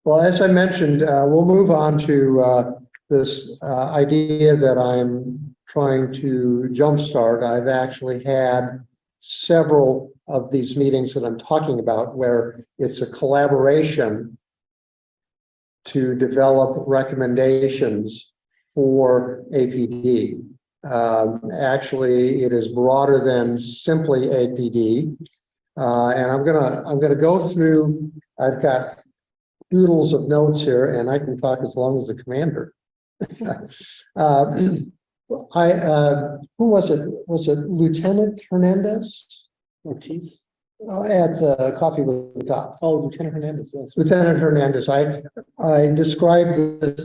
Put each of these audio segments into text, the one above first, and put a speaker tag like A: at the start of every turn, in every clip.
A: Well, as I mentioned, we'll move on to this idea that I'm trying to jumpstart. I've actually had several of these meetings that I'm talking about where it's a collaboration to develop recommendations for APD. Actually, it is broader than simply APD. And I'm gonna go through. I've got doodles of notes here, and I can talk as long as the commander. Who was it? Was it Lieutenant Hernandez?
B: Ortiz?
A: At Coffee with the Cop.
B: Oh, Lieutenant Hernandez, yes.
A: Lieutenant Hernandez. I described this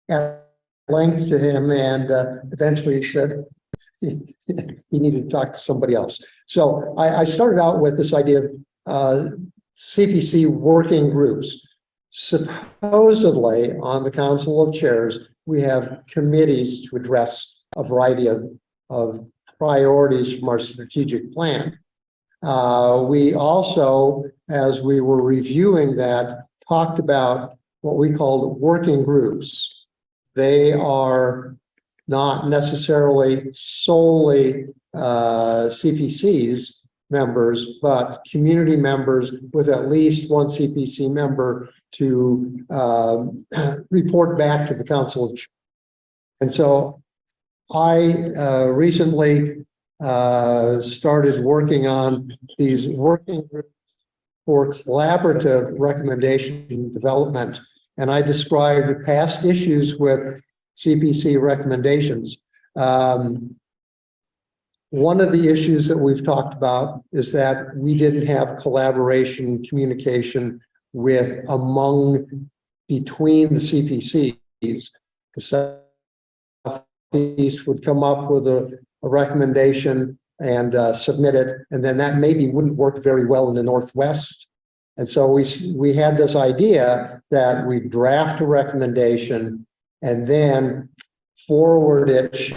A: at length to him, and eventually he said he needed to talk to somebody else. So I started out with this idea of CPC working groups. Supposedly, on the Council of Chairs, we have committees to address a variety of priorities from our strategic plan. We also, as we were reviewing that, talked about what we called working groups. They are not necessarily solely CPCs members, but community members with at least one CPC member to report back to the Council of Chairs. And so I recently started working on these working groups for collaborative recommendation development. And I described past issues with CPC recommendations. One of the issues that we've talked about is that we didn't have collaboration, communication between the CPCs. The Southeast would come up with a recommendation and submit it, and then that maybe wouldn't work very well in the Northwest. And so we had this idea that we draft a recommendation and then forward it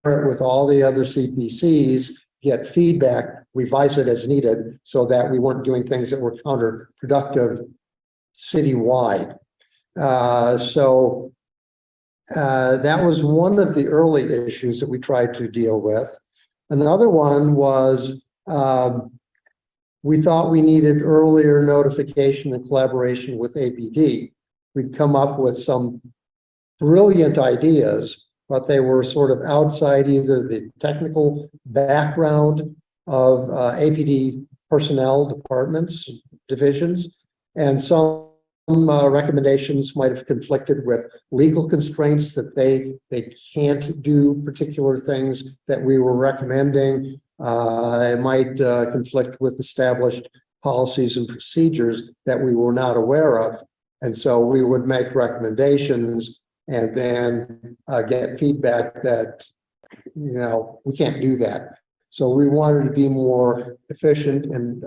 A: with all the other CPCs, get feedback, revise it as needed, so that we weren't doing things that were counterproductive citywide. That was one of the early issues that we tried to deal with. Another one was we thought we needed earlier notification and collaboration with APD. We'd come up with some brilliant ideas, but they were sort of outside either the technical background of APD personnel departments, divisions, and some recommendations might have conflicted with legal constraints that they can't do particular things that we were recommending. It might conflict with established policies and procedures that we were not aware of. And so we would make recommendations and then get feedback that, we can't do that. So we wanted to be more efficient and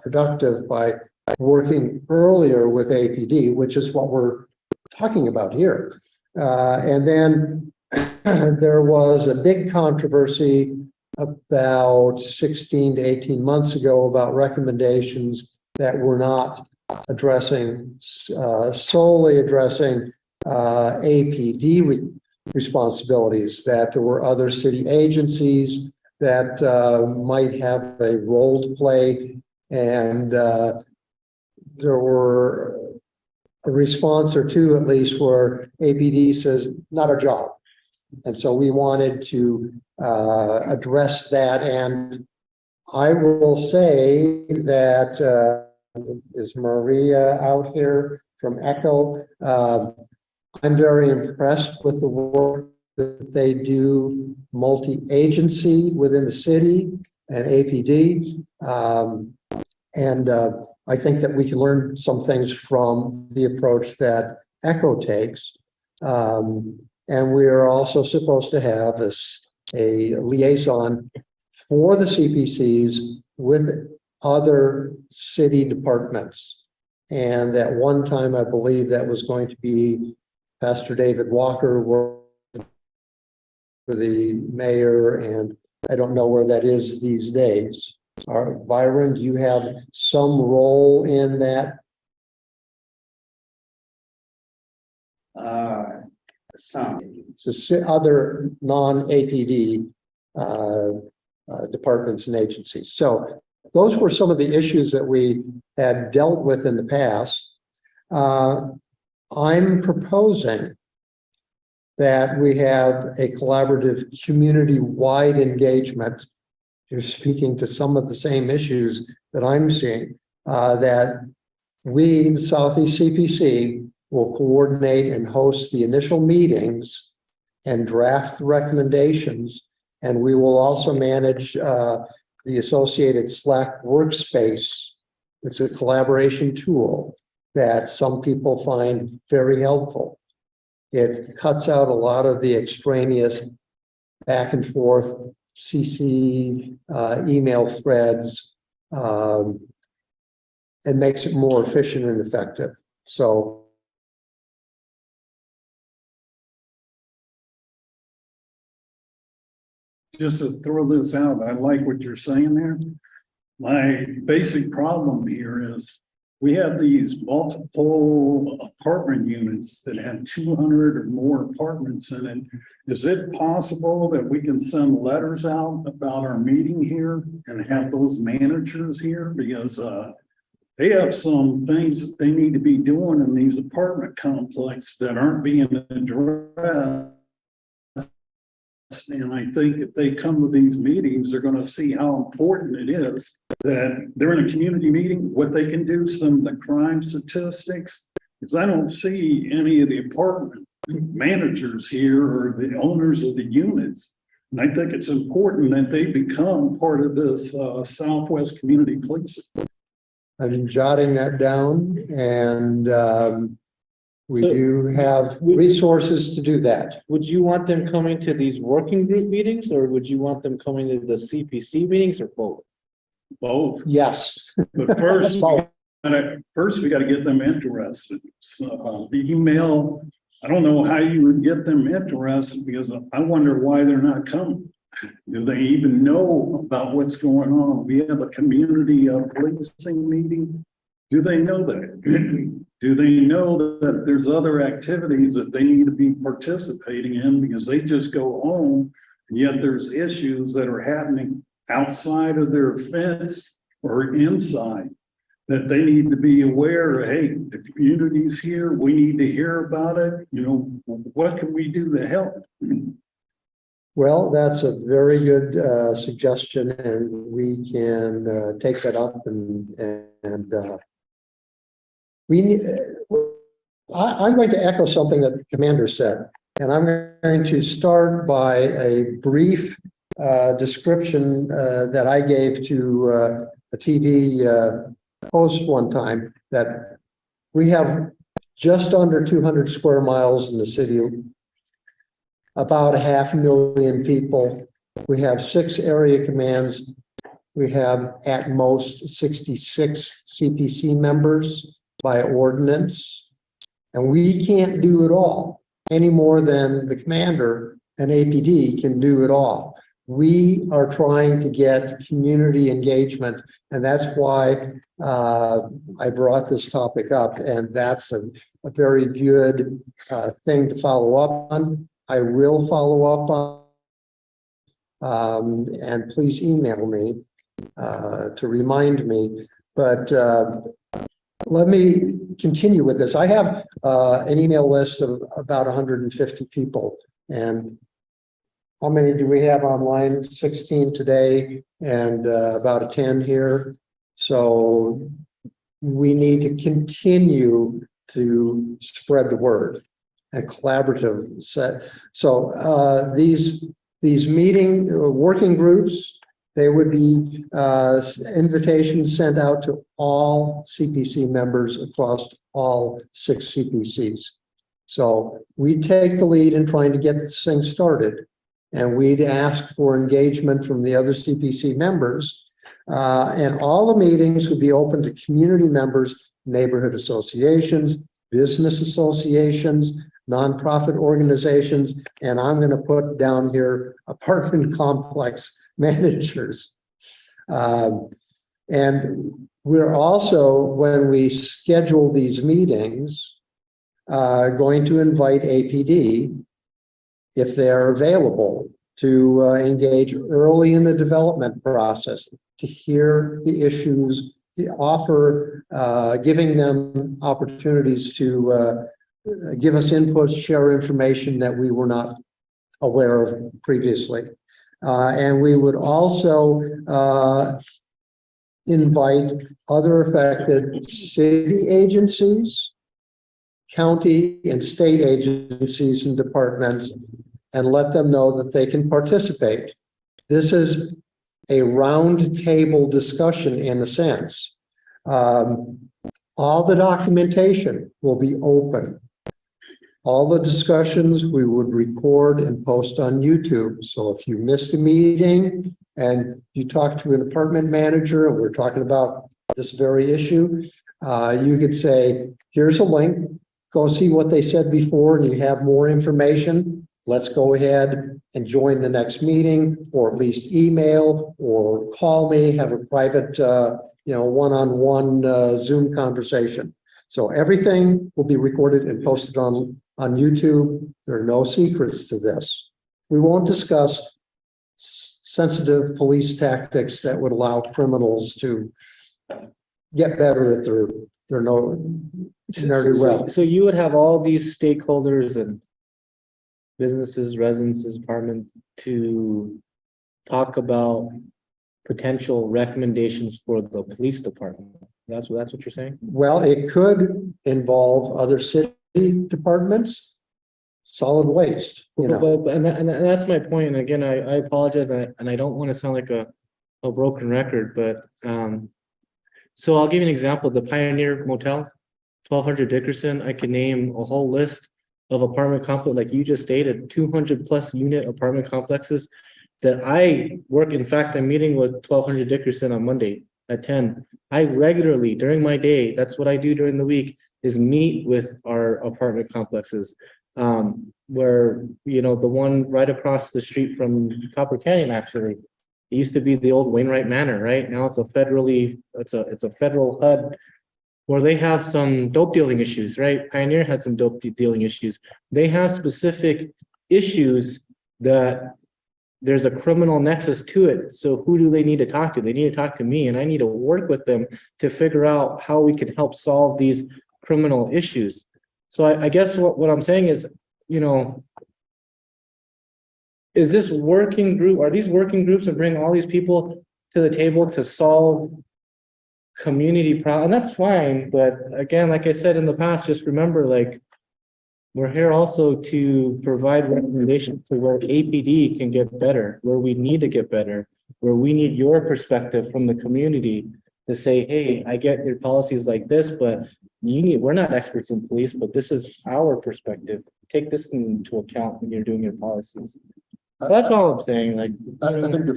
A: productive by working earlier with APD, which is what we're talking about here. And then there was a big controversy about 16 to 18 months ago about recommendations that were not solely addressing APD responsibilities, that there were other city agencies that might have a role to play, and there were a response or two at least where APD says not our job. And so we wanted to address that. And I will say that is Maria out here from ECHO. I'm very impressed with the work that they do multi-agency within the city and APD. I think that we can learn some things from the approach that ECHO takes. And we are also supposed to have a liaison for the CPCs with other city departments. And at one time, I believe that was going to be Pastor David Walker for the mayor, and I don't know where that is these days. Byron, do you have some role in that
C: Some.
A: So other non-APD departments and agencies. So those were some of the issues that we had dealt with in the past. I'm proposing that we have a collaborative community-wide engagement. You're speaking to some of the same issues that I'm seeing, that we, the Southeast CPC, will coordinate and host the initial meetings and draft the recommendations. And we will also manage the associated Slack workspace. It's a collaboration tool that some people find very helpful. It cuts out a lot of the extraneous back and forth CC email threads and makes it more efficient and effective. So
D: just to throw this out, I like what you're saying there. My basic problem here is we have these multiple apartment units that have 200 or more apartments in it. Is it possible that we can send letters out about our meeting here and have those managers here? Because they have some things that they need to be doing in these apartment complexes that aren't being addressed. And I think if they come to these meetings, they're going to see how important it is that they're in a community meeting, what they can do, some of the crime statistics, because I don't see any of the apartment managers here or the owners of the units. And I think it's important that they become part of this Southwest Community Policing.
A: I'm jotting that down, and we
B: So,
A: do have resources to do that.
B: Would you want them coming to these working group meetings, or would you want them coming to the CPC meetings, or both?
D: Both.
A: Yes.
D: But first,
A: Both.
D: we got to get them interested. So the email, I don't know how you would get them interested, because I wonder why they're not coming. Do they even know about what's going on? We have a community policing meeting. Do they know that? Do they know that there's other activities that they need to be participating in, because they just go home, and yet there's issues that are happening outside of their fence or inside that they need to be aware of? Hey, the community's here. We need to hear about it. You know, what can we do to help?
A: Well, that's a very good suggestion, and we can take that up and we need. I'm going to echo something that the commander said, and I'm going to start by a brief description that I gave to a TV host one time, that we have just under 200 square miles in the city, about 500,000 people. We have 6 area commands. We have at most 66 CPC members by ordinance, and we can't do it all any more than the commander and APD can do it all. We are trying to get community engagement, and that's why I brought this topic up, and that's a very good thing to follow up on. I will follow up on, and please email me to remind me, but let me continue with this. I have an email list of about 150 people, and how many do we have online? 16 today, and about 10 here. So we need to continue to spread the word, a collaborative set. So these meeting working groups, they would be invitations sent out to all CPC members across all 6 CPCs. So we take the lead in trying to get this thing started, and we'd ask for engagement from the other CPC members. And all the meetings would be open to community members, neighborhood associations, business associations, nonprofit organizations, and I'm going to put down here apartment complex managers. And we're also, when we schedule these meetings, going to invite APD, if they're available, to engage early in the development process, to hear the issues, to offer, giving them opportunities to give us input, share information that we were not aware of previously. And we would also invite other affected city agencies, county and state agencies and departments, and let them know that they can participate. This is a round table discussion in a sense. All the documentation will be open. All the discussions we would record and post on YouTube. So if you missed a meeting and you talk to an apartment manager and we're talking about this very issue, you could say, here's a link, go see what they said before and you have more information. Let's go ahead and join the next meeting, or at least email or call me, have a private, one-on-one Zoom conversation. So everything will be recorded and posted on YouTube. There are no secrets to this. We won't discuss sensitive police tactics that would allow criminals to get better at their well.
B: So you would have all these stakeholders and businesses, residences, apartment to talk about potential recommendations for the police department. That's what you're saying?
A: Well, it could involve other city departments, solid waste,
B: And that's my point. And again, I apologize, and I don't want to sound like a broken record, but so I'll give you an example. The Pioneer Motel, 1200 Dickerson, I can name a whole list of apartment complex, like you just stated, 200 plus unit apartment complexes that I work. In fact, I'm meeting with 1200 Dickerson on Monday at 10. I regularly, during my day, that's what I do during the week, is meet with our apartment complexes. Where, the one right across the street from Copper Canyon, actually, it used to be the old Wainwright Manor, right? Now it's a federal HUD where they have some dope dealing issues, right? Pioneer had some dope dealing issues. They have specific issues that there's a criminal nexus to it. So who do they need to talk to? They need to talk to me, and I need to work with them to figure out how we can help solve these criminal issues. So I guess what I'm saying is, is this working group, are these working groups and bring all these people to the table to solve community problems? And that's fine. But again, like I said in the past, just remember, like, we're here also to provide recommendations to where APD can get better, where we need to get better, where we need your perspective from the community to say, hey, I get your policies like this, but we're not experts in police, but this is our perspective. Take this into account when you're doing your policies. So that's all I'm saying. Like,
C: I think the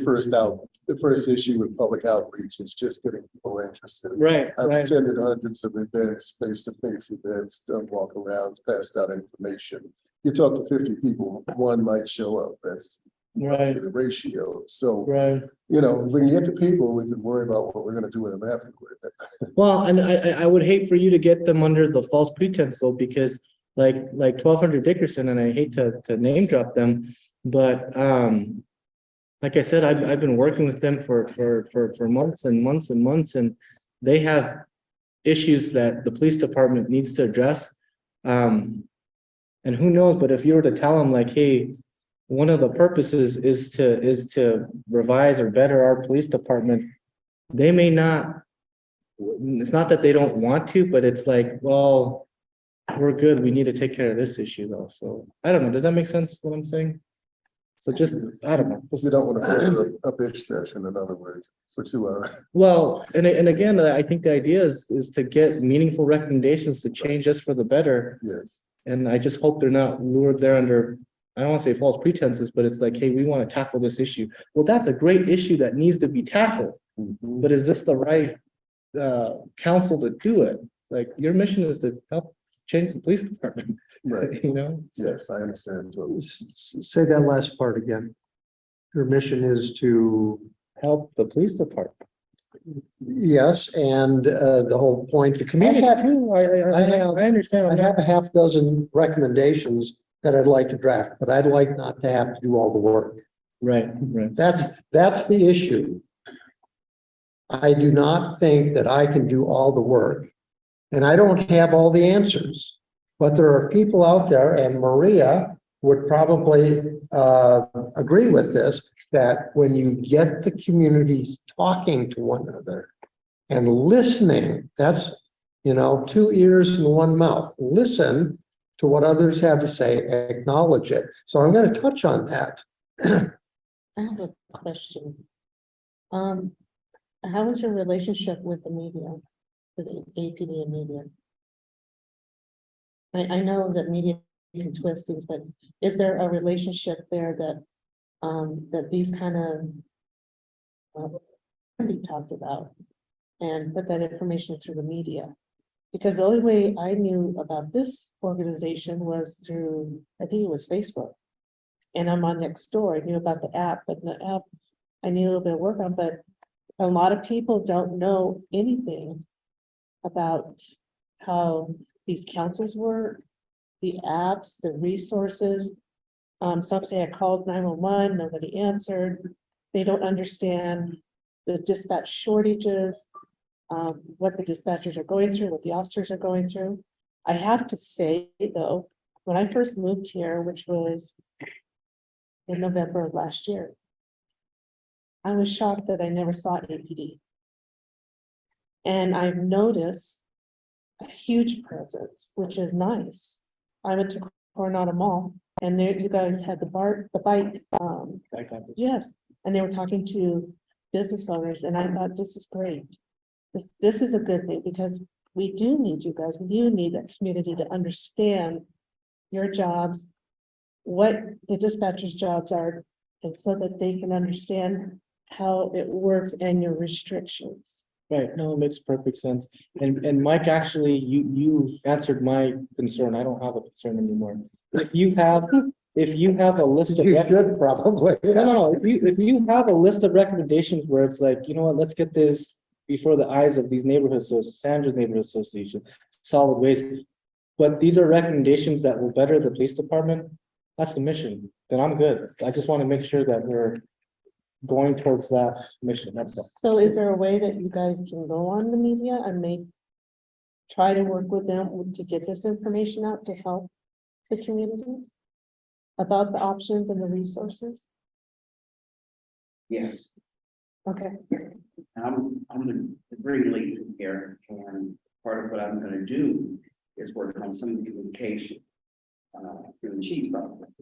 C: first issue with public outreach is just getting people interested.
B: Right.
C: I've attended hundreds of events, face-to-face events, done walk-arounds, passed out information. You talk to 50 people, one might show up. That's
B: right.
C: The ratio. So,
B: right.
C: If we can get the people, we can worry about what we're going to do with them afterward.
B: Well, and I would hate for you to get them under the false pretense, though, because like 1200 Dickerson, and I hate to name drop them, but like I said, I've been working with them for months and months and months, and they have issues that the police department needs to address. And who knows, but if you were to tell them, like, hey, one of the purposes is to revise or better our police department, they may not. It's not that they don't want to, but it's like, well, we're good. We need to take care of this issue, though. So I don't know. Does that make sense? What I'm saying? So just, I don't know.
C: You don't want to have a bitch session, in other words, for 2 hours.
B: Well, and again, I think the idea is to get meaningful recommendations to change us for the better.
C: Yes.
B: And I just hope they're not lured there under, I don't want to say false pretenses, but it's like, hey, we want to tackle this issue. Well, that's a great issue that needs to be tackled.
C: Mm-hmm.
B: But is this the right council to do it? Like, your mission is to help change the police department.
C: Right.
B: So,
C: yes, I understand.
A: Say that last part again. Your mission is to
B: help the police department.
A: Yes, and the whole point, the
B: Community
A: community,
B: too, I understand.
A: I have a half dozen recommendations that I'd like to draft, but I'd like not to have to do all the work.
B: Right, right.
A: That's the issue. I do not think that I can do all the work. And I don't have all the answers. But there are people out there, and Maria would probably agree with this, that when you get the communities talking to one another and listening, that's, you know, 2 ears and 1 mouth. Listen to what others have to say, acknowledge it. So I'm going to touch on that.
E: I have a question. How is your relationship with the media, with the APD and media? I know that media can twist things, but is there a relationship there that, that these kind of can be talked about and put that information through the media? Because the only way I knew about this organization was through, I think it was Facebook. And I'm on Nextdoor. I knew about the app, but the app I knew a little bit of work on, but a lot of people don't know anything about how these councils work, the apps, the resources. Some say I called 911, nobody answered. They don't understand the dispatch shortages, what the dispatchers are going through, what the officers are going through. I have to say though, when I first moved here, which was in November of last year, I was shocked that I never saw APD. And I've noticed a huge presence, which is nice. I went to Coronado Mall and there you guys had the bike, yes, and they were talking to business owners, and I thought this is great. This is a good thing because we do need you guys, we do need that community to understand your jobs, what the dispatchers' jobs are, and so that they can understand how it works and your restrictions.
B: Right, no, it makes perfect sense. And Mike, actually, you answered my concern. I don't have a concern anymore. If you have a list of.
A: You should probably.
B: No, if you have a list of recommendations where it's like, you know what, let's get this before the eyes of these neighborhoods, so Sandra's Neighborhood Association, solid waste. But these are recommendations that will better the police department. That's the mission. Then I'm good. I just want to make sure that we're going towards that mission. That's all.
E: So is there a way that you guys can go on the media and try to work with them to get this information out to help the community about the options and the resources?
F: Yes,
E: Okay,
F: I'm the green lead from here, and part of what I'm gonna do is work on some of the communication through the chief office,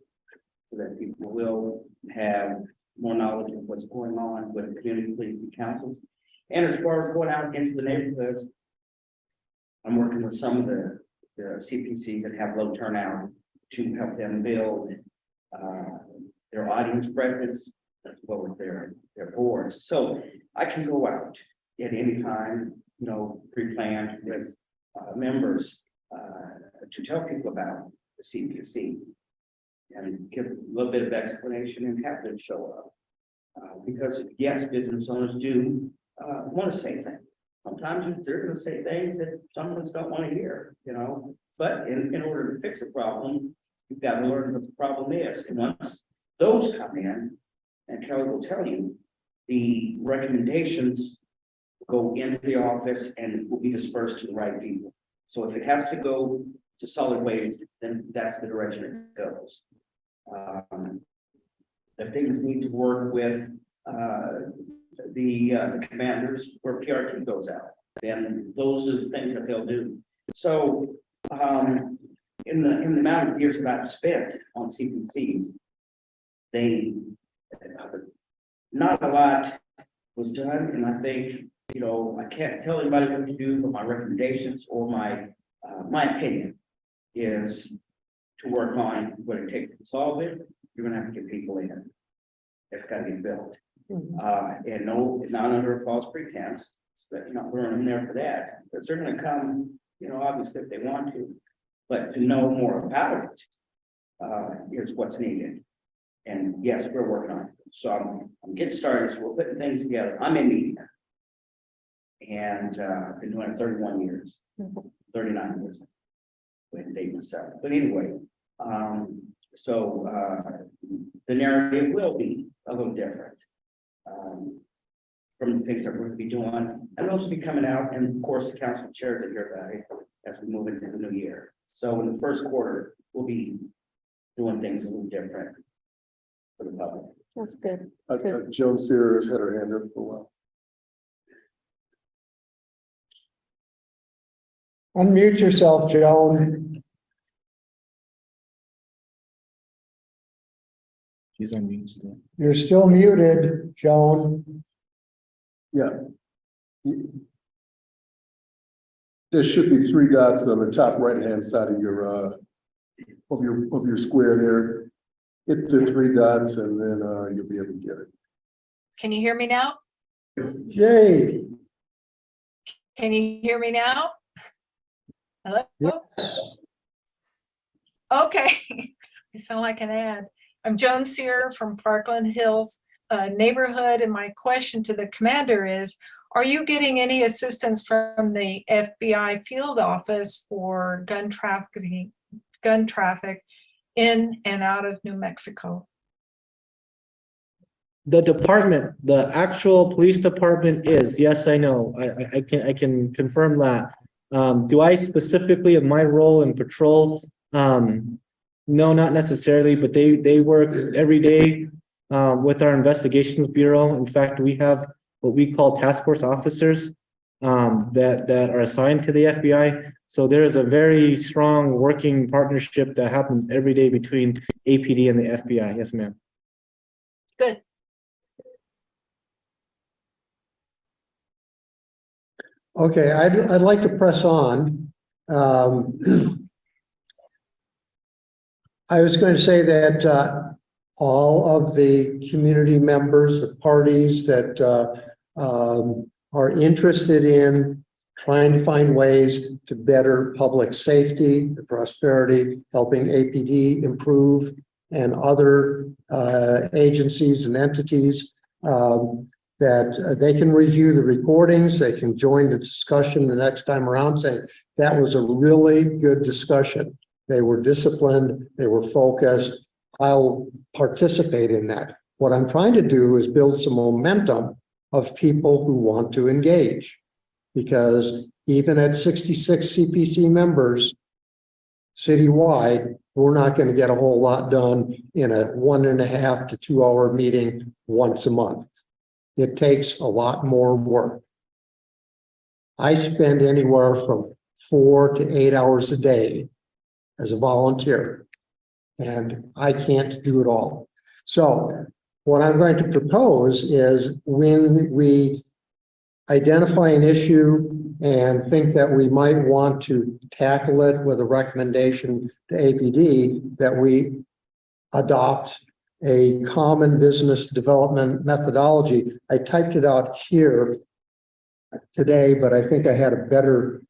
F: so that people will have more knowledge of what's going on with the community policing councils. And as far as going out into the neighborhoods, I'm working with some of the CPCs that have low turnout to help them build their audience presence as well as their boards. So I can go out at any time, you know, pre-planned with members to tell people about the CPC and give a little bit of explanation and have them show up. Because yes, business owners do want to say things. Sometimes they're going to say things that some of us don't want to hear, you know, but in order to fix a problem, you've got to learn what the problem is. And once those come in, and Kelly will tell you, the recommendations go into the office and will be dispersed to the right people. So if it has to go to solid waste, then that's the direction it goes. If things need to work with the commanders where PRT goes out, then those are the things that they'll do. So in the amount of years that I've spent on CPCs, not a lot was done, and I think, you know, I can't tell anybody what to do, but my recommendations or my opinion is to work on what it takes to solve it. You're gonna have to get people in. It's gotta get built. And no, not under a false pretense, so that you're not throwing them there for that. But they're gonna come, you know, obviously if they want to, but to know more about it is what's needed. And yes, we're working on it. So I'm getting started. So we're putting things together. I'm in media. And I've been doing it 31 years, 39 years. When date myself, but anyway, so the narrative will be a little different. From the things that we're going to be doing, and those will be coming out, and of course, the council chair to hear about it as we move into the new year. So in the first quarter, we'll be doing things a little different for the public.
E: That's good.
C: Joan Sear has had her hand up for a while.
A: Unmute yourself, Joan.
B: She's on mute still.
A: You're still muted, Joan.
C: Yeah. There should be 3 dots on the top right-hand side of your square there. Hit the 3 dots and then you'll be able to get it.
G: Can you hear me now?
A: Yay.
G: Can you hear me now? Hello?
A: Yes.
G: Okay, I sound like an ad. I'm Joan Sear from Parkland Hills neighborhood, and my question to the commander is, are you getting any assistance from the FBI field office for gun traffic in and out of New Mexico?
B: The department, the actual police department is, yes, I know, I can confirm that. Do I specifically in my role in patrol? No, not necessarily, but they work every day with our investigations bureau. In fact, we have what we call task force officers that are assigned to the FBI. So there is a very strong working partnership that happens every day between APD and the FBI. Yes, ma'am.
G: Good.
A: Okay, I'd like to press on. I was going to say that all of the community members, the parties that are interested in trying to find ways to better public safety, prosperity, helping APD improve, and other agencies and entities, that they can review the recordings, they can join the discussion the next time around, saying that was a really good discussion. They were disciplined, they were focused. I'll participate in that. What I'm trying to do is build some momentum of people who want to engage. Because even at 66 CPC members citywide, we're not going to get a whole lot done in a 1.5 to 2 hour meeting once a month. It takes a lot more work. I spend anywhere from 4 to 8 hours a day as a volunteer, and I can't do it all. So what I'm going to propose is, when we identify an issue and think that we might want to tackle it with a recommendation to APD, that we adopt a common business development methodology. I typed it out here today, but I think I had a better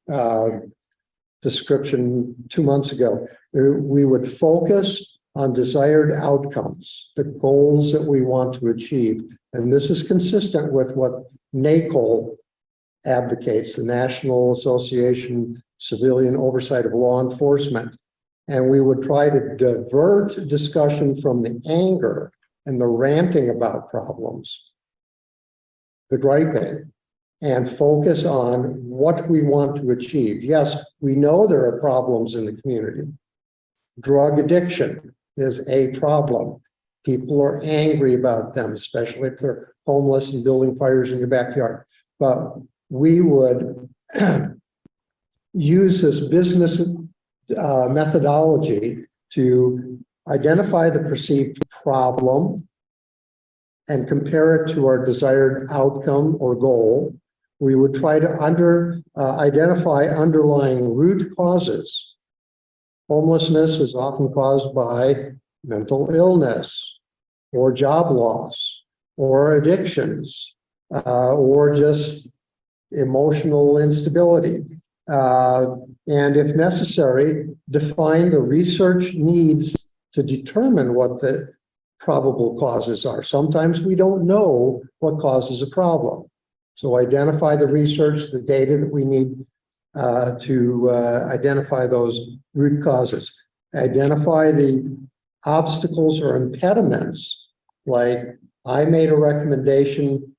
A: description 2 months ago. We would focus on desired outcomes, the goals that we want to achieve. And this is consistent with what NACOL advocates, the National Association Civilian Oversight of Law Enforcement. And we would try to divert discussion from the anger and the ranting about problems, the griping, and focus on what we want to achieve. Yes, we know there are problems in the community. Drug addiction is a problem. People are angry about them, especially if they're homeless and building fires in your backyard. But we would use this business methodology to identify the perceived problem and compare it to our desired outcome or goal. We would try to identify underlying root causes. Homelessness is often caused by mental illness or job loss or addictions or just emotional instability. And if necessary, define the research needs to determine what the probable causes are. Sometimes we don't know what causes a problem. So identify the research, the data that we need to identify those root causes. Identify the obstacles or impediments, like I made a recommendation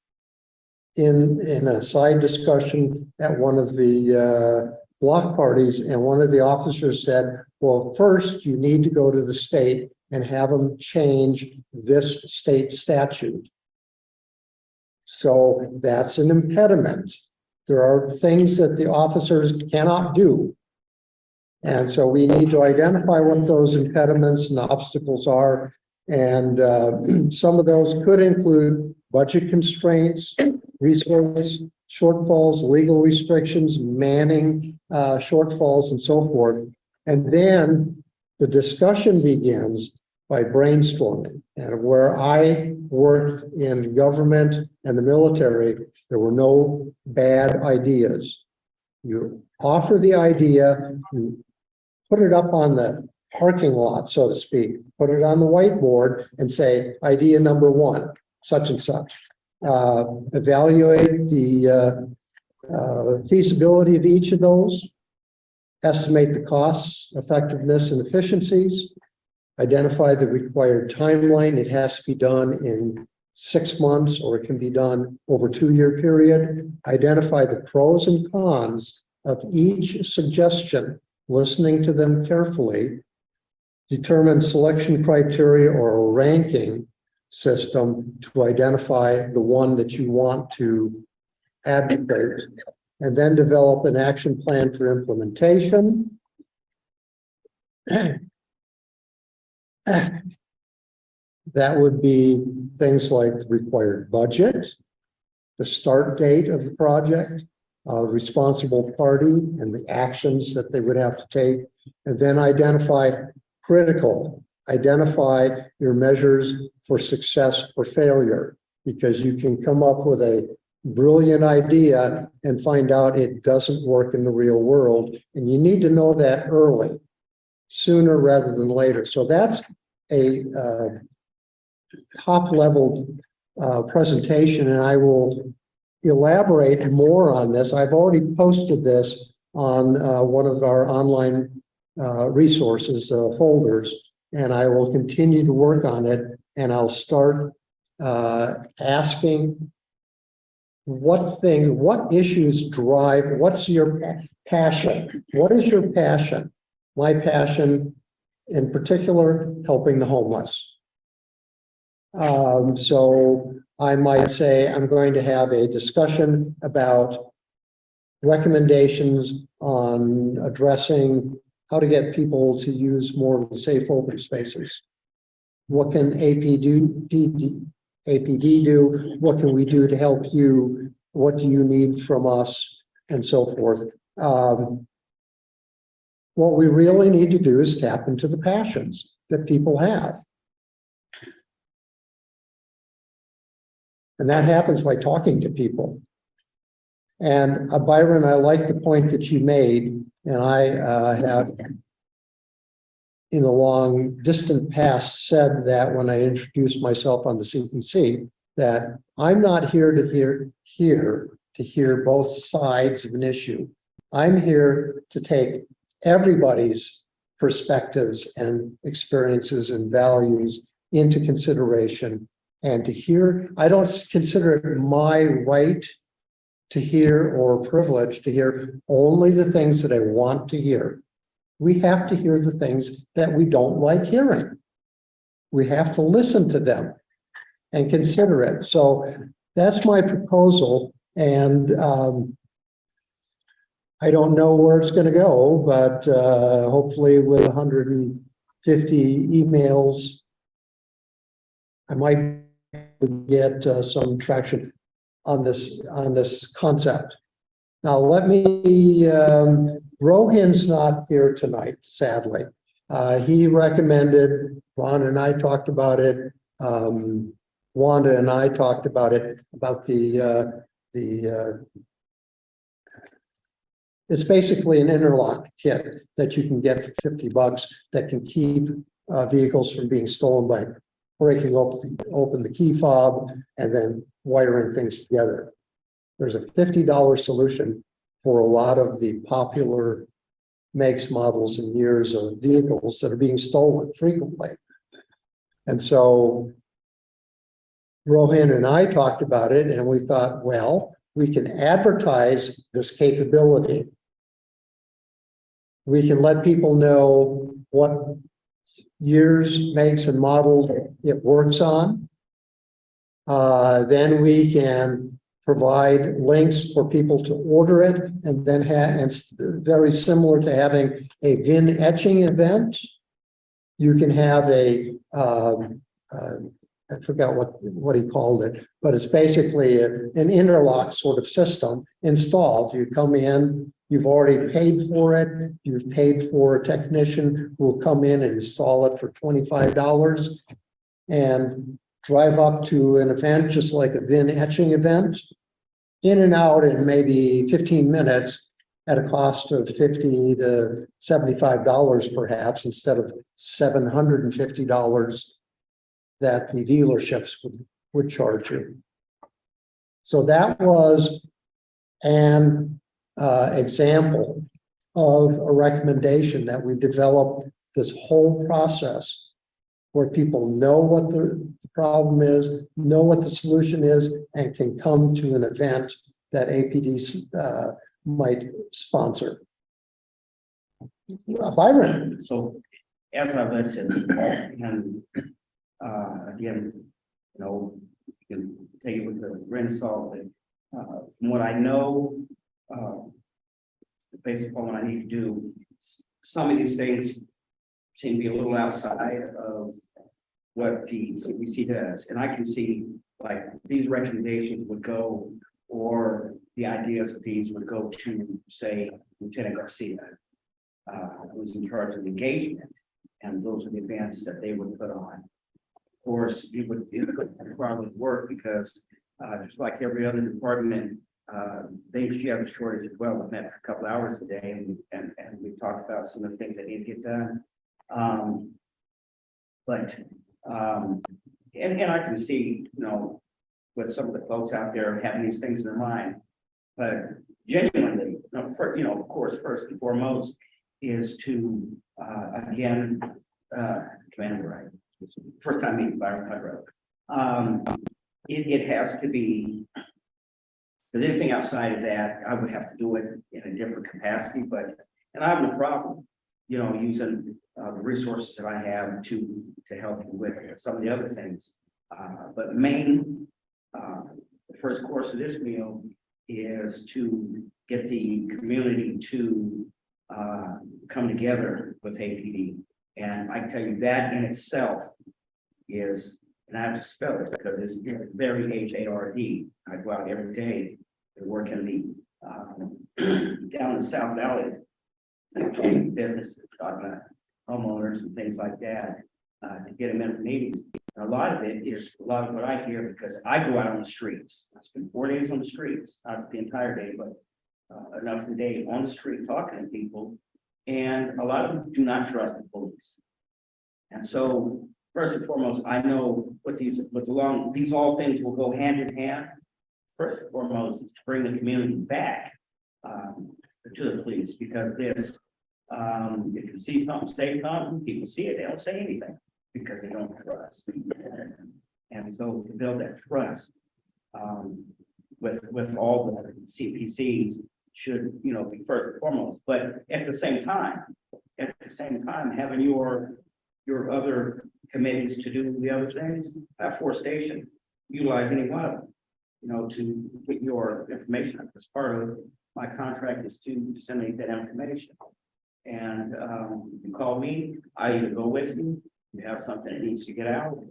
A: in a side discussion at one of the block parties, and one of the officers said, well, first you need to go to the state and have them change this state statute. So that's an impediment. There are things that the officers cannot do. And so we need to identify what those impediments and obstacles are. And some of those could include budget constraints, resource shortfalls, legal restrictions, manning shortfalls, and so forth. And then the discussion begins by brainstorming. And where I worked in government and the military, there were no bad ideas. You offer the idea, you put it up on the parking lot, so to speak, put it on the whiteboard and say, idea number one, such and such. Evaluate the feasibility of each of those, estimate the costs, effectiveness, and efficiencies, identify the required timeline. It has to be done in 6 months, or it can be done over a 2-year period. Identify the pros and cons of each suggestion, listening to them carefully. Determine selection criteria or a ranking system to identify the one that you want to advocate, and then develop an action plan for implementation. That would be things like the required budget, the start date of the project, responsible party and the actions that they would have to take, and then identify your measures for success or failure, because you can come up with a brilliant idea and find out it doesn't work in the real world. And you need to know that early, sooner rather than later. So that's a top level presentation, and I will elaborate more on this. I've already posted this on one of our online resources folders, and I will continue to work on it, and I'll start asking what issues drive, what's your passion? What is your passion? My passion in particular, helping the homeless. So I might say I'm going to have a discussion about recommendations on addressing how to get people to use more of the safe open spaces. What can APD do? What can we do to help you? What do you need from us? And so forth. What we really need to do is tap into the passions that people have. And that happens by talking to people. And Byron, I like the point that you made, and I have in the long distant past said that when I introduced myself on the CPC, that I'm not here to hear both sides of an issue. I'm here to take everybody's perspectives and experiences and values into consideration, and to hear. I don't consider it my right to hear or privilege to hear only the things that I want to hear. We have to hear the things that we don't like hearing. We have to listen to them and consider it. So that's my proposal. And I don't know where it's going to go, but hopefully with 150 emails, I might get some traction on this concept. Now let me, Rohin's not here tonight, sadly. He recommended, Ron and I talked about it, Wanda and I talked about it, about it's basically an interlock kit that you can get for $50 that can keep vehicles from being stolen by breaking open the key fob and then wiring things together. there's a $50 solution for a lot of the popular makes, models, and years of vehicles that are being stolen frequently. And so Rohan and I talked about it, and we thought, well, we can advertise this capability. We can let people know what years, makes, and models it works on. Then we can provide links for people to order it, and then and it's very similar to having a VIN etching event. You can have I forgot what he called it, but it's basically an interlock sort of system installed. You come in, you've already paid for it. You've paid for a technician who will come in and install it for $25 and drive up to an event, just like a VIN etching event, in and out in maybe 15 minutes at a cost of $50 to $75 perhaps, instead of $750 that the dealerships would charge you. So that was an example of a recommendation that we developed this whole process where people know what the problem is, know what the solution is, and can come to an event that APD might sponsor. Byron.
F: So as I listen, and again, you know, you can take it with a grain of salt, but from what I know, based upon what I need to do, some of these things seem to be a little outside of what the CPC does. And I can see like these recommendations would go, or the ideas of these would go to, say, Lieutenant Garcia, who's in charge of engagement. And those are the events that they would put on. Of course, it would probably work because just like every other department, they usually have a shortage as well. We've met for a couple hours a day, and we've talked about some of the things that need to get done. And I can see, you know, with some of the folks out there having these things in their mind, but genuinely, you know, of course, first and foremost is to again, Commander Wright, first time meeting Byron Pudrow. It has to be, because anything outside of that, I would have to do it in a different capacity, and I have no problem, you know, using the resources that I have to help you with some of the other things. But the first course of this meal is to get the community to come together with APD. And I can tell you that in itself is, and I have to spell it because it's very HARD. I go out every day to work in the down in the South Valley, businesses, talking about homeowners and things like that, to get them in for meetings. And a lot of it is a lot of what I hear because I go out on the streets. I spend 4 days on the streets, not the entire day, but enough of the day on the street talking to people. And a lot of them do not trust the police. And so first and foremost, I know what these all things will go hand in hand. First and foremost is to bring the community back to the police, because this, if you see something, say something, people see it, they don't say anything because they don't trust. And so to build that trust with all the CPCs should, you know, be first and foremost. But at the same time, having your other committees to do the other things, have 4 stations, utilize any one of them, you know, to get your information out. As part of my contract is to disseminate that information. And you call me, I either go with you, you have something that needs to get out,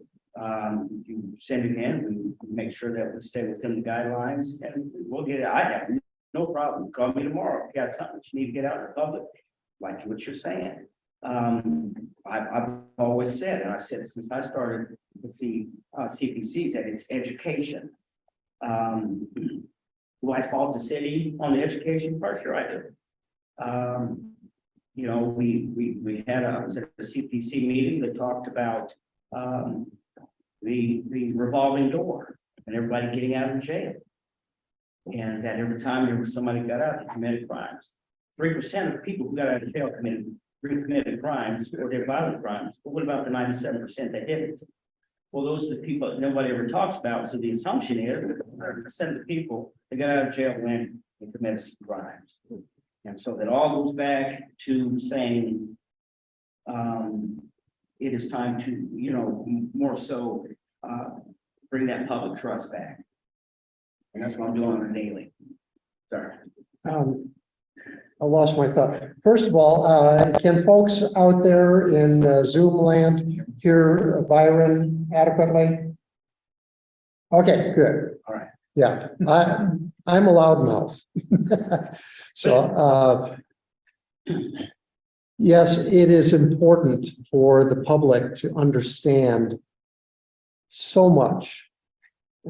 F: you send it in, we make sure that we stay within the guidelines, and we'll get it. I have no problem. Call me tomorrow. If you got something that you need to get out in the public, like what you're saying. I've always said, and I said it since I started with the CPCs, that it's education. Do I fault the city on the education part? Sure I do. You know, we had I was at a CPC meeting that talked about the revolving door and everybody getting out of jail. And that every time there was somebody got out that committed crimes, 3% of people who got out of jail committed crimes or did violent crimes. But what about the 97% that didn't? Well, those are the people that nobody ever talks about. So the assumption is that 100% of the people that got out of jail went and committed some crimes. And so that all goes back to saying, it is time to, more so, bring that public trust back. And that's what I'm doing on a daily. Sorry.
A: I lost my thought. First of all, can folks out there in Zoom land hear Byron adequately? Okay, good.
F: All right.
A: Yeah, I'm a loudmouth. So, yes, it is important for the public to understand so much.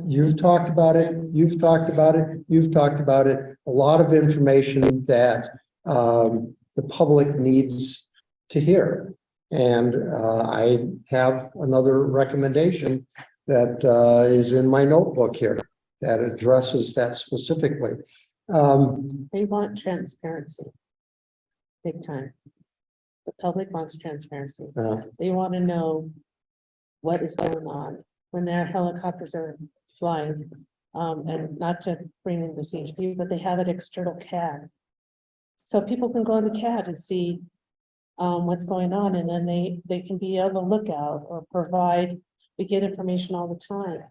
A: You've talked about it, you've talked about it, you've talked about it. A lot of information that the public needs to hear. And I have another recommendation that is in my notebook here that addresses that specifically.
E: They want transparency. Big time. The public wants transparency. They want to know what is going on when their helicopters are flying. And not to bring in the CHP, but they have an external CAD. So people can go on the CAD and see what's going on, and then they can be on the lookout or provide, we get information all the time.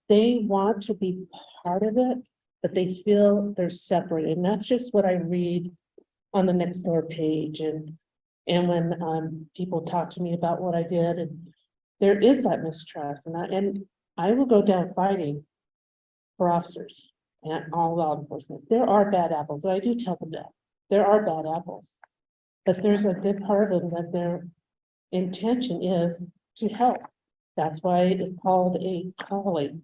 E: They want to be part of it, but they feel they're separate, and that's just what I read on the Nextdoor page, and when people talk to me about what I did, and there is that mistrust, and I will go down fighting for officers and all law enforcement. There are bad apples, and I do tell them that. There are bad apples. But there's a good part of them that their intention is to help. That's why it's called a calling.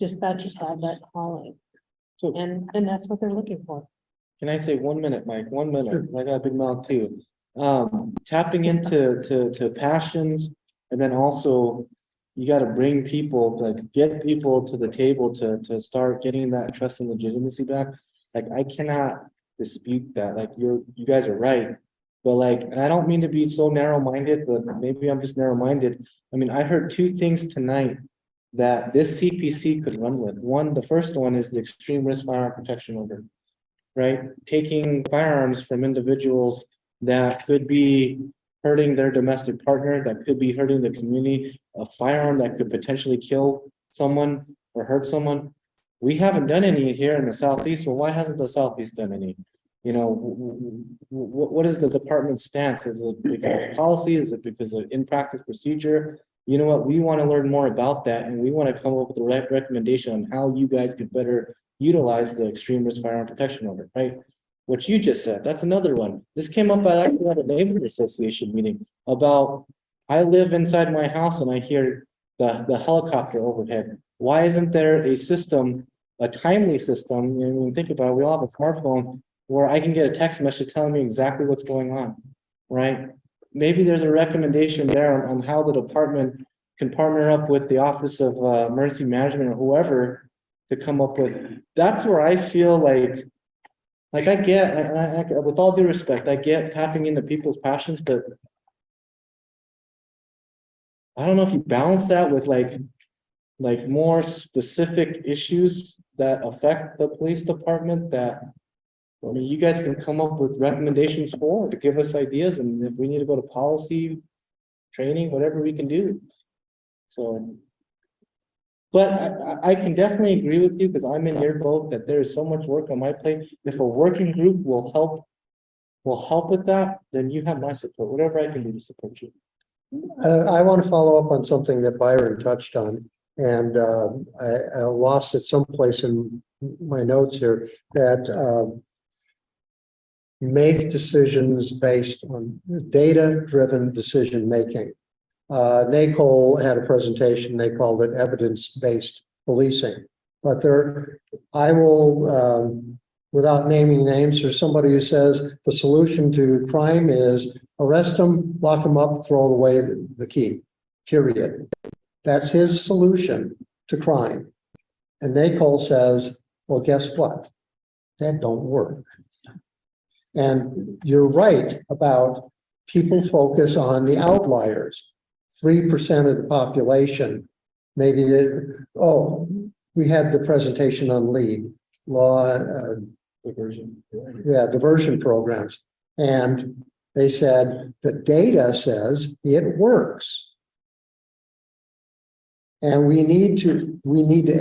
E: Dispatchers have that calling.
B: So-
E: And that's what they're looking for.
B: Can I say 1 minute, Mike? 1 minute. I got a big mouth too. Tapping into to passions, and then also you got to bring people, like get people to the table to start getting that trust and legitimacy back. Like I cannot dispute that. Like you guys are right, but like, and I don't mean to be so narrow-minded, but maybe I'm just narrow-minded. I mean, I heard two things tonight that this CPC could run with. One, the first one is the extreme risk firearm protection order, right? Taking firearms from individuals that could be hurting their domestic partner, that could be hurting the community, a firearm that could potentially kill someone or hurt someone. We haven't done any here in the Southeast. Well, why hasn't the Southeast done any? You know, what is the department's stance? Is it because of policy? Is it because of in practice procedure? You know what? We want to learn more about that, and we want to come up with the right recommendation on how you guys could better utilize the extreme risk firearm protection order, right? What you just said, that's another one. This came up at a neighborhood association meeting about, I live inside my house and I hear the helicopter overhead. Why isn't there a system, a timely system? And when you think about it, we all have a smartphone where I can get a text message telling me exactly what's going on, right? Maybe there's a recommendation there on how the department can partner up with the Office of Emergency Management or whoever to come up with. That's where I feel like I get, with all due respect, I get tapping into people's passions, but I don't know if you balance that with like more specific issues that affect the police department that, I mean, you guys can come up with recommendations for, to give us ideas, and if we need to go to policy, training, whatever we can do. So, but I can definitely agree with you, because I'm in your boat, that there is so much work on my plate. If a working group will help with that, then you have my support, whatever I can do to support you.
A: I want to follow up on something that Byron touched on, and I lost it someplace in my notes here, that make decisions based on data-driven decision-making. NACOL had a presentation, they called it evidence-based policing. But I will, without naming names, there's somebody who says the solution to crime is arrest them, lock them up, throw away the key, period. That's his solution to crime. And NACOL says, well, guess what? That don't work. And you're right about people focus on the outliers. 3% of the population, maybe, we had the presentation on lead law, diversion programs. And they said the data says it works. And we need to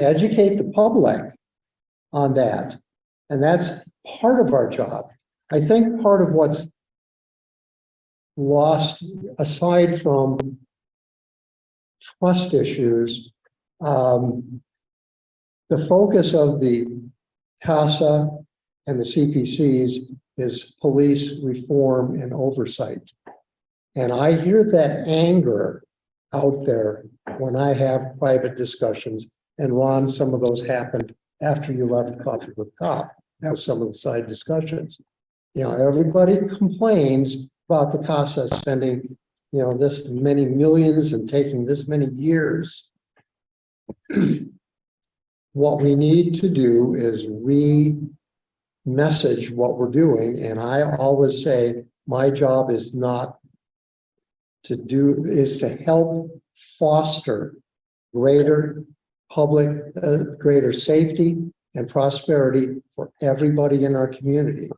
A: educate the public on that. And that's part of our job. I think part of what's lost, aside from trust issues, the focus of the CASA and the CPCs is police reform and oversight. And I hear that anger out there when I have private discussions. And Ron, some of those happened after you left Coffee with Cop. That was some of the side discussions. You know, everybody complains about the CASA spending, you know, this many millions and taking this many years. What we need to do is re-message what we're doing. And I always say, my job is to help foster greater public, greater safety and prosperity for everybody in our community.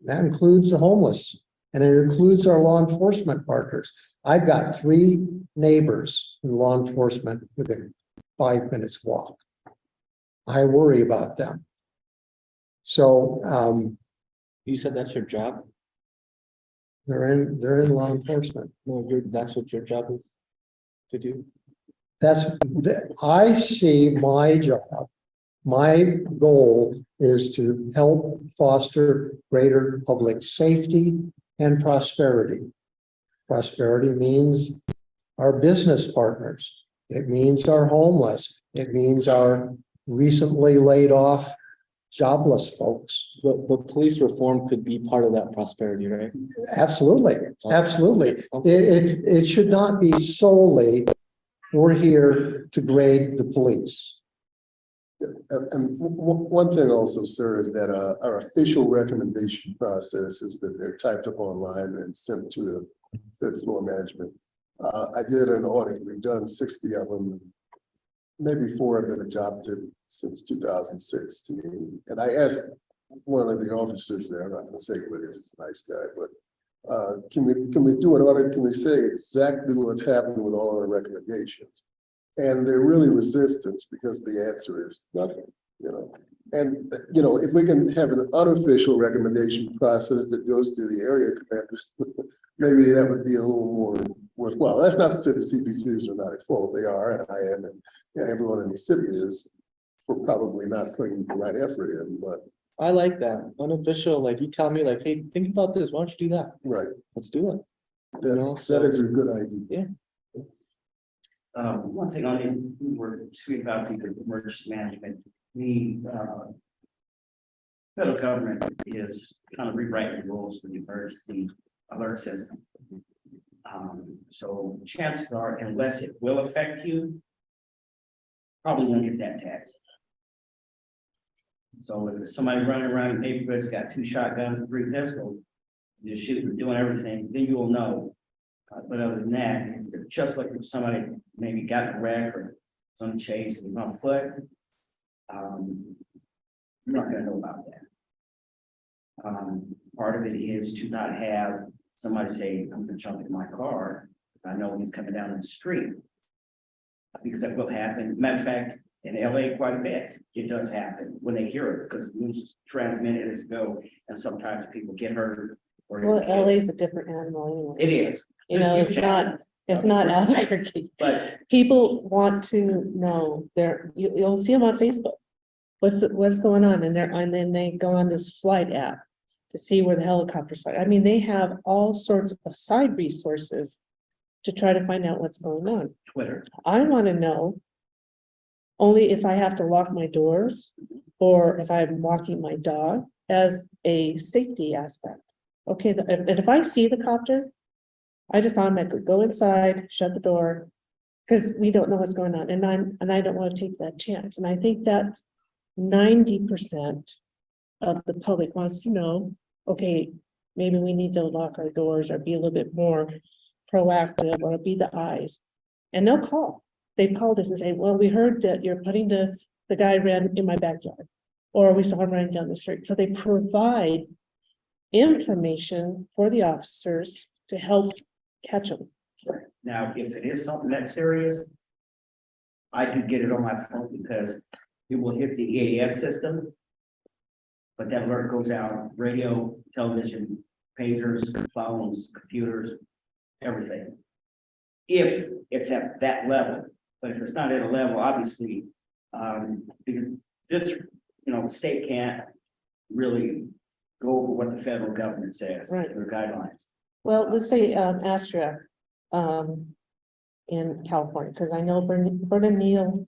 A: That includes the homeless, and it includes our law enforcement partners. I've got 3 neighbors in law enforcement within 5 minutes walk. I worry about them. So
B: You said that's your job?
A: they're in law enforcement.
B: No, that's what your job is to do.
A: I see my job. My goal is to help foster greater public safety and prosperity. Prosperity means our business partners. It means our homeless. It means our recently laid off jobless folks.
B: But police reform could be part of that prosperity, right?
A: Absolutely, absolutely. It should not be solely, we're here to grade the police.
C: And one thing also, sir, is that our official recommendation process is that they're typed up online and sent to the fifth floor management. I did an audit. We've done 60 of them. Maybe 4 have been adopted since 2016. And I asked one of the officers there, I'm not going to say who it is, he's a nice guy, but can we do an audit? Can we say exactly what's happening with all our recommendations? And they're really resistant because the answer is nothing, you know. And, you know, if we can have an unofficial recommendation process that goes to the area commanders, maybe that would be a little more worthwhile. That's not to say the CPCs are not at fault. They are, and I am, and everyone in the city is, for probably not putting the right effort in, but.
B: I like that. Unofficial, like you tell me like, hey, think about this. Why don't you do that?
C: Right.
B: Let's do it.
C: That is a good idea.
B: Yeah.
F: One thing on it, we were speaking about the emergency management. The federal government is kind of rewriting the rules for the emergency alert system. So chances are, unless it will affect you, probably won't get that tax. So if somebody running around in neighborhoods got 2 shotguns and 3 pistols, just shooting, doing everything, then you will know. But other than that, just like if somebody maybe got in a wreck or some chase and was on foot, you're not gonna know about that. Part of it is to not have somebody say, I'm gonna jump in my car, I know he's coming down the street. Because that will happen. Matter of fact, in LA quite a bit, it does happen when they hear it, because news is transmitted as go, and sometimes people get hurt. Or
E: Well, LA is a different animal anyway.
F: It is.
E: You know, it's not Albuquerque.
F: But
E: People want to know, you'll see them on Facebook. What's going on, and then they go on this flight app to see where the helicopters fly. I mean, they have all sorts of side resources to try to find out what's going on.
F: Twitter.
E: I want to know only if I have to lock my doors or if I'm walking my dog as a safety aspect. Okay, and if I see the copter, I just automatically go inside, shut the door, Because we don't know what's going on, and I don't want to take that chance, and I think that's 90% of the public wants to know, okay, maybe we need to lock our doors or be a little bit more proactive or be the eyes. And they'll call. They've called us and say, well, we heard that you're putting this, the guy ran in my backyard, or we saw him running down the street. So they provide information for the officers to help catch them.
F: Now, if it is something that serious, I could get it on my phone because it will hit the EAS system. But that alert goes out, radio, television, pagers, phones, computers, everything. If it's at that level, but if it's not at a level, obviously, because this, the state can't really go over what the federal government says,
E: Right.
F: their guidelines.
E: Well, let's say Astra in California, because I know Bernardino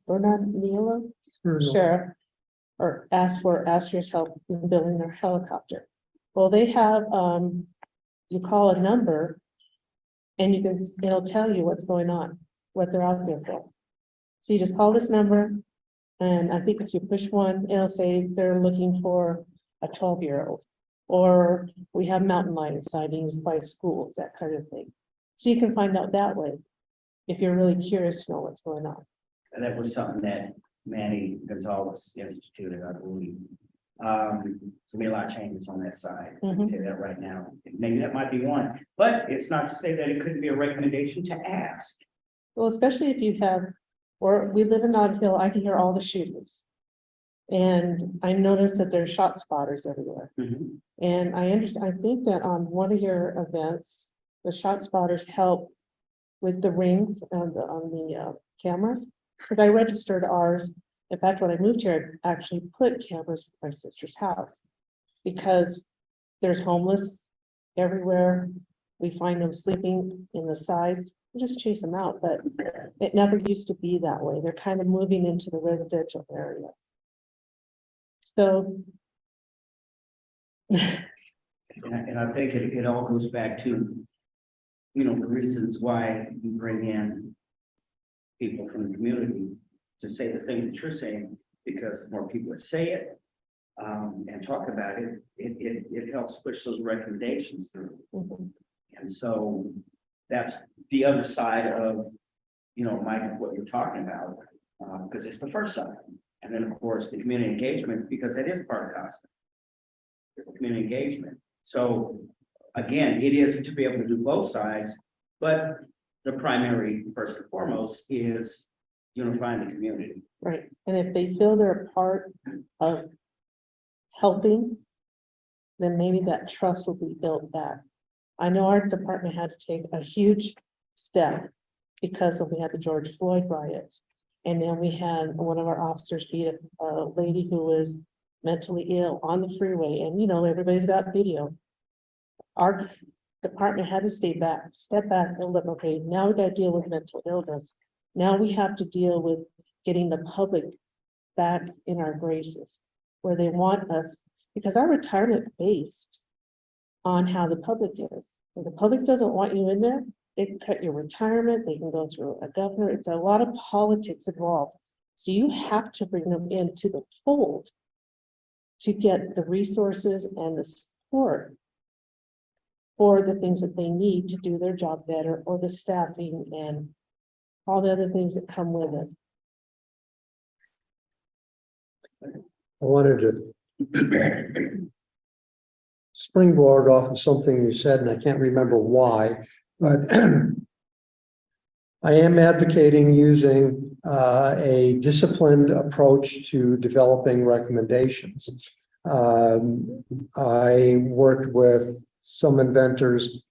E: Sheriff or asked for Astra's help in building their helicopter. Well, they have you call a number and it'll tell you what's going on, what they're out there for. So you just call this number, and I think if you push one, it'll say they're looking for a 12-year-old. Or we have mountain lion sightings by schools, that kind of thing. So you can find out that way, if you're really curious to know what's going on.
F: And that was something that Manny Gonzalez instituted, I believe. So we had a lot of changes on that side. I can tell you that right now. Maybe that might be one, but it's not to say that it couldn't be a recommendation to ask.
E: Well, especially if you have, or we live in Odd Hill, I can hear all the shootings. And I noticed that there's shot spotters everywhere. And I think that on one of your events, the shot spotters help with the rings on the cameras. Because I registered ours. In fact, when I moved here, I actually put cameras at my sister's house. Because there's homeless everywhere. We find them sleeping in the sides. We just chase them out, but it never used to be that way. They're kind of moving into the residential area. So.
F: And I think it all goes back to, the reasons why you bring in people from the community to say the things that you're saying, because the more people that say it and talk about it, it helps push those recommendations through. And so that's the other side of, Mike, what you're talking about, because it's the first side. And then, of course, the community engagement, because that is part of COSTA. There's a community engagement. So again, it is to be able to do both sides, but the primary, first and foremost, is unifying the community.
E: Right, and if they feel they're a part of helping, then maybe that trust will be built back. I know our department had to take a huge step because when we had the George Floyd riots. And then we had one of our officers beat a lady who was mentally ill on the freeway, and everybody's got video. Our department had to step back and look, okay, now we got to deal with mental illness. Now we have to deal with getting the public back in our graces, where they want us, because our retirement based on how the public is. If the public doesn't want you in there, they can cut your retirement, they can go through a governor. It's a lot of politics involved. So you have to bring them into the fold to get the resources and the support for the things that they need to do their job better, or the staffing and all the other things that come with it.
A: I wanted to springboard off of something you said, and I can't remember why, but I am advocating using a disciplined approach to developing recommendations. I worked with some inventors,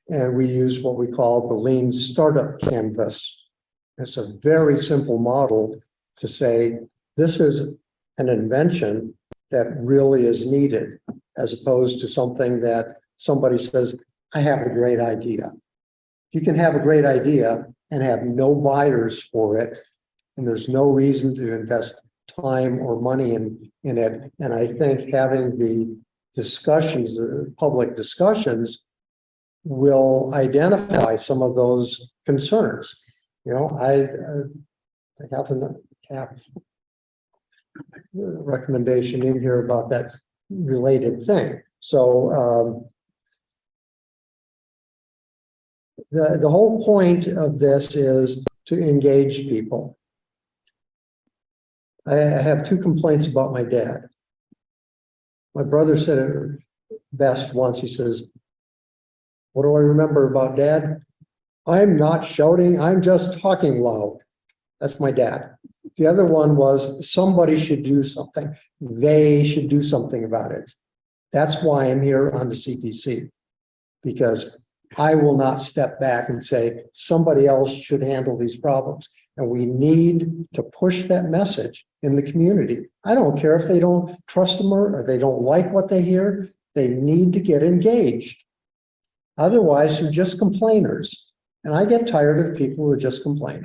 A: and we use what we call the Lean Startup Canvas. It's a very simple model to say, this is an invention that really is needed, as opposed to something that somebody says, I have a great idea. You can have a great idea and have no buyers for it, and there's no reason to invest time or money in it. And I think having the discussions, the public discussions, will identify some of those concerns. You know, I have recommendation in here about that related thing. So, the whole point of this is to engage people. I have two complaints about my dad. My brother said it best once. He says, "What do I remember about Dad? I'm not shouting, I'm just talking loud." That's my dad. The other one was somebody should do something. They should do something about it. That's why I'm here on the CPC, because I will not step back and say somebody else should handle these problems. And we need to push that message in the community. I don't care if they don't trust them or they don't like what they hear. They need to get engaged. Otherwise, they're just complainers. And I get tired of people who just complain.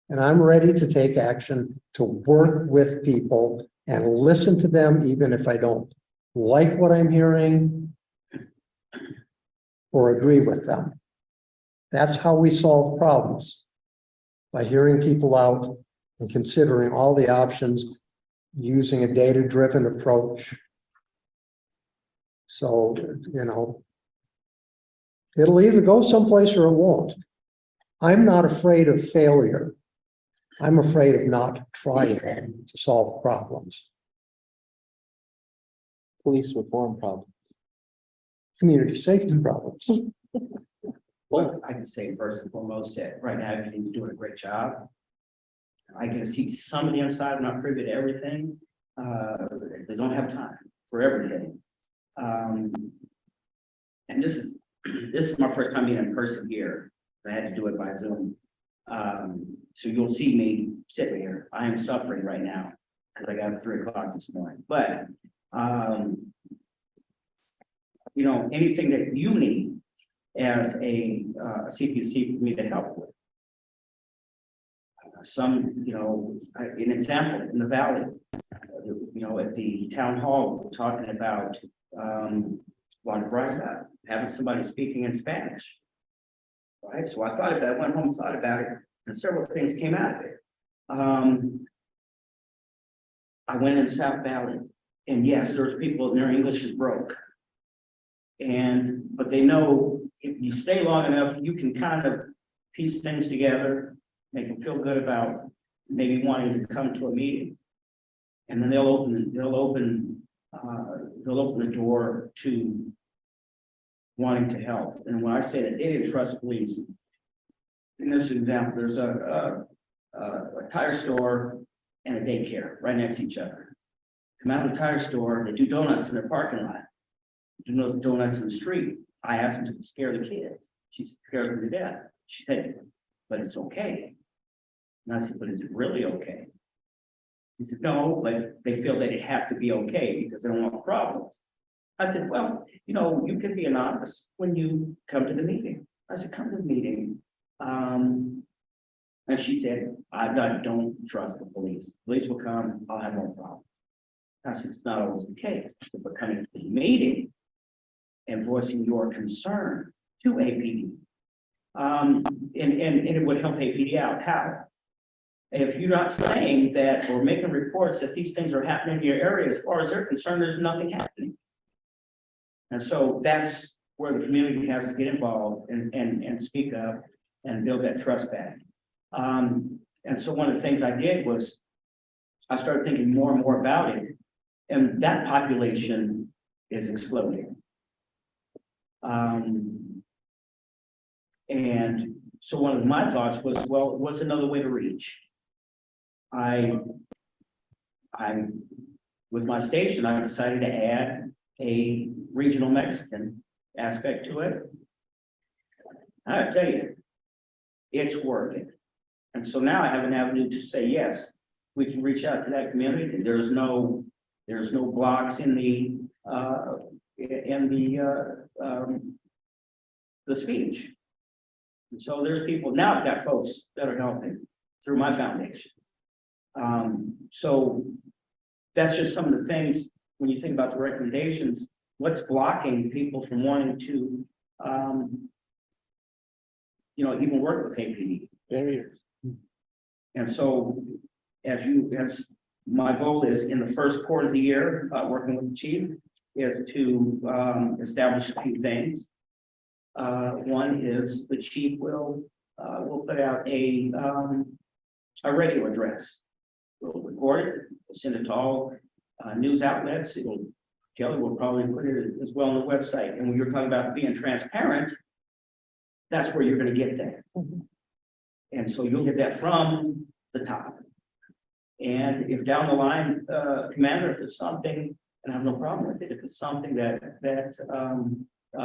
A: And I'm ready to take action to work with people and listen to them, even if I don't like what I'm hearing or agree with them. That's how we solve problems, by hearing people out and considering all the options, using a data-driven approach. So, you know, it'll either go someplace or it won't. I'm not afraid of failure. I'm afraid of not trying to solve problems.
B: Police reform problem.
A: Community safety problems.
F: Well, I can say first and foremost that right now, everything's doing a great job. I can see some of the inside, I'm not privy to everything. They don't have time for everything. And this is my first time being in person here. I had to do it by Zoom. So you'll see me sitting here. I am suffering right now because I got up at 3 o'clock this morning. But you know, anything that you need as a CPC for me to help with. Some, you know, an example in the valley, you know, at the town hall, we're talking about having somebody speaking in Spanish. Right, so I thought about it, went home and thought about it, and several things came out of it. I went in South Valley, and yes, there's people, their English is broke. But they know if you stay long enough, you can kind of piece things together, make them feel good about maybe wanting to come to a meeting. And then they'll open the door to wanting to help. And when I say that they didn't trust police, in this example, there's a tire store and a daycare right next to each other. Come out of the tire store, they do donuts in their parking lot. Do donuts in the street. I asked them to scare the kids. She scared them to death. She said, "But it's okay." And I said, "But is it really okay?" He said, "No, but they feel that it has to be okay because they don't want problems." I said, "Well, you know, you can be anonymous when you come to the meeting." I said, "Come to the meeting." And she said, I don't trust the police. The police will come, I'll have no problem. I said, it's not always the case. I said, but coming to the meeting and voicing your concern to APD, and it would help APD out. How? If you're not saying that or making reports that these things are happening in your area, as far as they're concerned, there's nothing happening. And so that's where the community has to get involved and speak up and build that trust back. And so one of the things I did was I started thinking more and more about it, and that population is exploding. And so one of my thoughts was, well, what's another way to reach? With my station, I decided to add a regional Mexican aspect to it. I tell you, it's working. And so now I have an avenue to say, yes, we can reach out to that community. There's no blocks in the speech. And so there's people now. I've got folks that are helping through my foundation. So that's just some of the things when you think about the recommendations. What's blocking people from wanting to, even work with APD?
B: barriers.
F: And so, as my goal is in the first quarter of the year, working with the chief, is to establish a few things. One is the chief will put out a radio address. We'll record it, we'll send it to all news outlets. Kelly will probably put it as well on the website. And when you're talking about being transparent, that's where you're going to get that. And so you'll get that from the top. And if down the line, Commander, if it's something, and I have no problem with it, if it's something that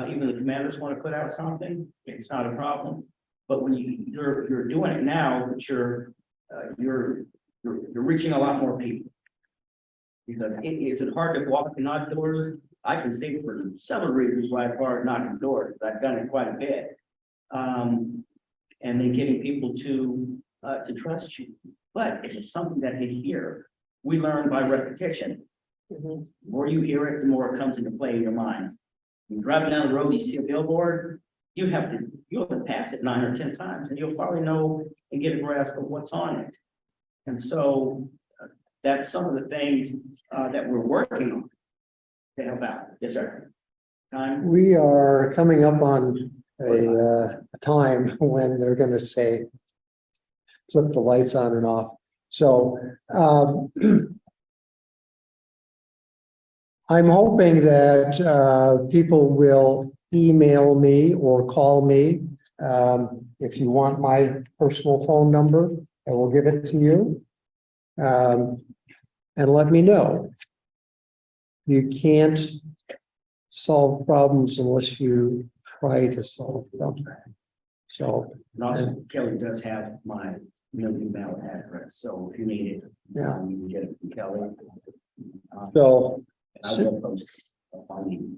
F: even the commanders want to put out something, it's not a problem. But when you're doing it now, but you're reaching a lot more people. Because is it hard to walk and knock doors? I can say for several reasons why it's hard knocking doors. I've done it quite a bit. And then getting people to trust you. But if it's something that they hear, we learn by repetition. The more you hear it, the more it comes into play in your mind. When you're driving down the road, you see a billboard, you'll have to pass it 9 or 10 times, and you'll probably know and get a grasp of what's on it. And so that's some of the things that we're working on to help out. Yes, sir. Time.
A: We are coming up on a time when they're going to say, flip the lights on and off. So I'm hoping that people will email me or call me. If you want my personal phone number, I will give it to you. And let me know. You can't solve problems unless you try to solve them. So,
F: And also, Kelly does have my email address, so if you need it,
A: yeah.
F: you can get it from Kelly.
A: So,
F: I will post it on you.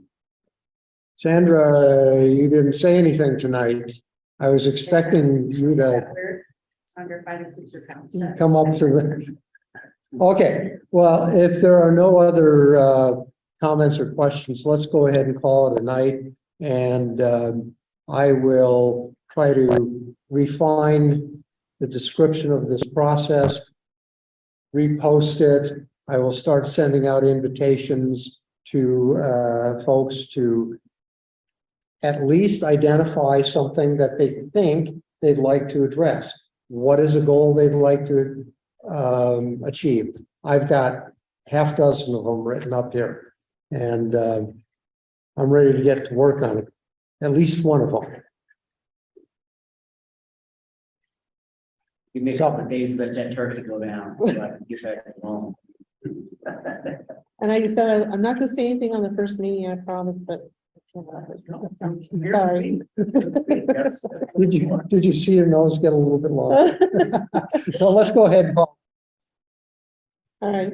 A: Sandra, you didn't say anything tonight. I was expecting you to
H: It's under by the CPC Council.
A: come up to the. Okay, well, if there are no other comments or questions, let's go ahead and call it a night. And I will try to refine the description of this process, repost it. I will start sending out invitations to folks to at least identify something that they think they'd like to address. What is a goal they'd like to achieve? I've got half dozen of them written up here, and I'm ready to get to work on it. At least one of them.
F: You make up the days that turkey go down, so I can get back home.
E: And I said, I'm not gonna say anything on the first meeting, I promise, but. Sorry.
A: Did you see your nose get a little bit long? So let's go ahead and vote.
E: All right,